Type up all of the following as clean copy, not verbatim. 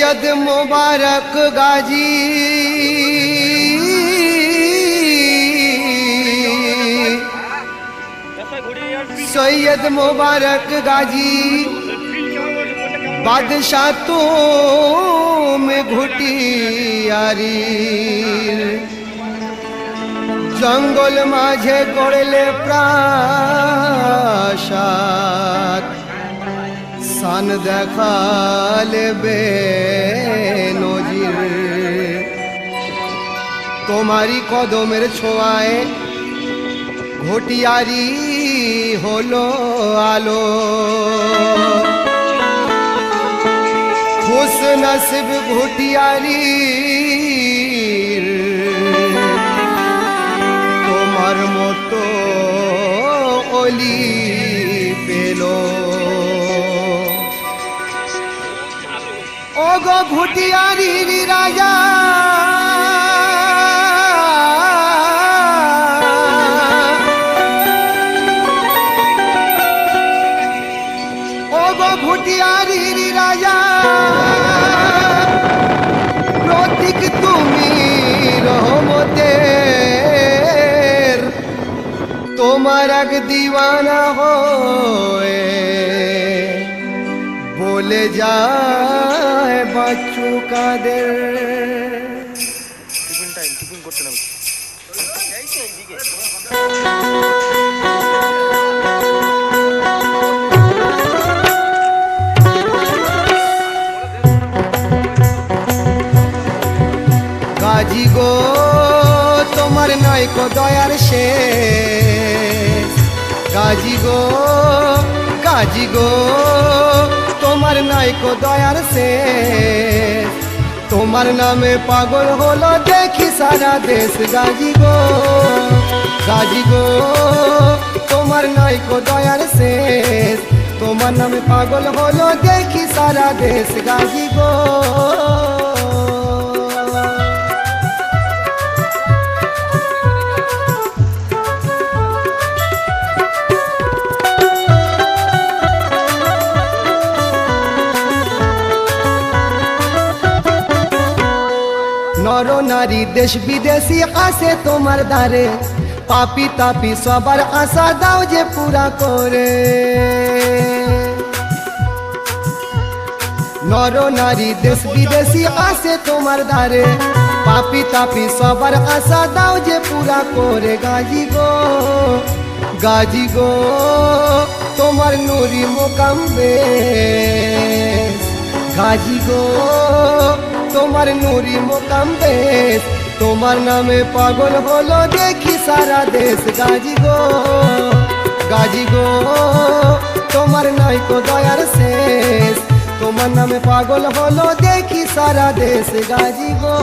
সৈয়দ মুবারক গাজী সৈয়দ মুবারক গাজী বাদশাহ তুমি ঘুটিয়ারি জঙ্গল মাঝে গড়লে প্রাসাদ সান দেখালে বেনজির তোমারি কদমের ছোঁয়ায় ঘটিয়ারি হলো আলো খুশ নসিব ঘটিয়ারি তোমার মতো অলি পেল ও গো ঘটিয়ারির রাজা ও গো ঘটিয়ারির রাজা প্রতীক তুমি রহমতের তোমার এক দিওয়ানা হয়ে বলে যায় বাচ্চু কাদের টিফিন করতে না গাজী গো তোমার নয় কো দয়ার শেষ গাজী গো তোমার নাই কো দয়ার শেষ তোমার নামে পাগল হলো দেখি সারা দেশ গাজী গো তোমার নাই কো দয়ার শেষ তোমার নামে পাগল হলো দেখি সারা দেশ গাজী গো নর নারী দেশ বিদেশি আসে তোমার দ্বারে পাপি তাপি সবার আশা দাও যে পুরা করে নর নারী দেশ বিদেশি আসে তোমার দ্বারে পাপি তাপি সবার আশা দাও যে পুরা করে গাজী গো তোমার নুরি মোকাম বেশ গাজী গো তোমার নুরি মোকাম বেশ তোমার নামে পাগল হলো দেখি সারা দেশ গাজী গো তোমার নাই কো দয়ার শেষ তোমার নামে পাগল হলো দেখি সারা দেশ গাজী গো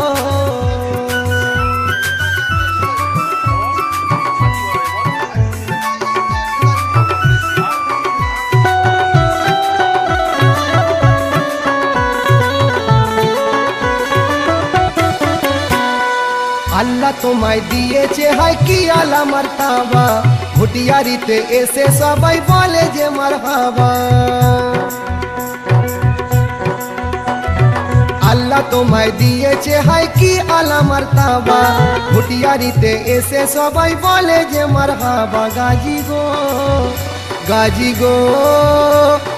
আল্লাহ তোমায় দিয়েছে হায় কি আলা মারতাবা ঘটিয়ারিতে এসে সবাই বলে যে মারহাবা আল্লাহ তোমায় দিয়েছে হায় কি আলা মারতাবা ঘটিয়ারিতে এসে সবাই বলে যে মারহাবা গাজী গো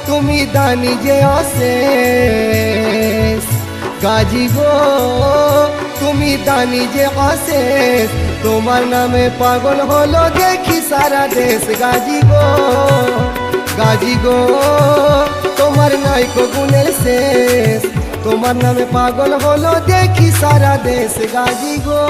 তুমি দানি যে অশেষ গাজী গো তুমি দানি যে অশেষ তোমার নামে পাগল হলো দেখি সারা দেশ গাজী গো তোমার নাই কো গুণের শেষ তোমার নামে পাগল হলো দেখি সারা দেশ গাজী গো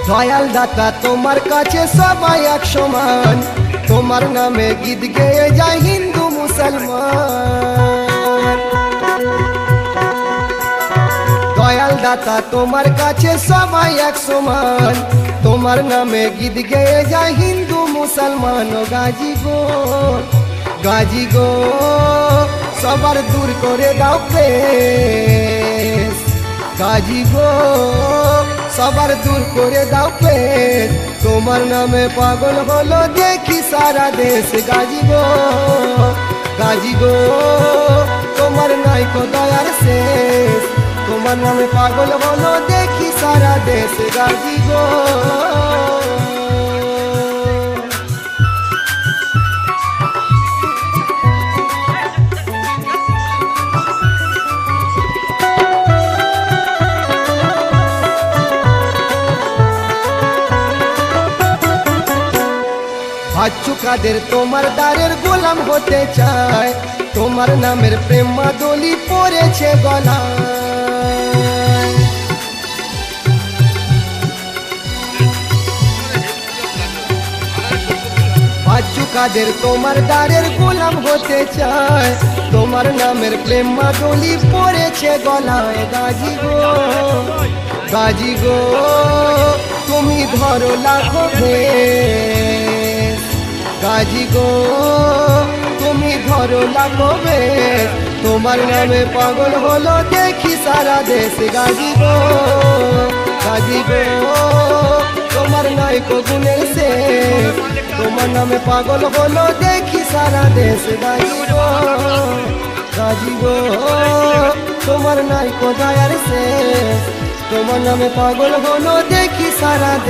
দয়াল দাতা তোমার কাছে সবাই এক সমান তোমার নামে গীত গেয়ে যায় হিন্দু মুসলমান দয়াল দাতা তোমার কাছে সবাই এক সমান তোমার নামে গীত গেয়ে যায় হিন্দু মুসলমান গাজী গো সবার দূর করে দাও ক্লেশ গাজী গো সবার দূর করে দাও ক্লেশ তোমার নামে পাগল হলো দেখি সারা দেশ গাজী গো তোমার নাই কো দয়ার শেষ তোমার নামে পাগল হলো দেখি সারা দেশ গাজী গো বাচ্চু কাদের তোমার দ্বারের গোলাম হতে চায় তোমার নামের প্রেম মাদলি পড়েছে গলায় বাচ্চু কাদের তোমার দ্বারের গোলাম হতে চায় তোমার নামের প্রেম মাদলি পড়েছে গলায় গাজী গো তুমি ধরো লাখো ভেস গাজী গো তুমি ধরো লাখো ভেস তোমার নামে পাগল হলো দেখি সারা দেশ গাজী গো তোমার নাই কো গুণের শেষ তোমার নামে পাগল হলো দেখি সারা দেশ গাজী গো তোমার নাই কো দয়ার শেষ তোমার নামে পাগল হলো দেখি সারা দেশ।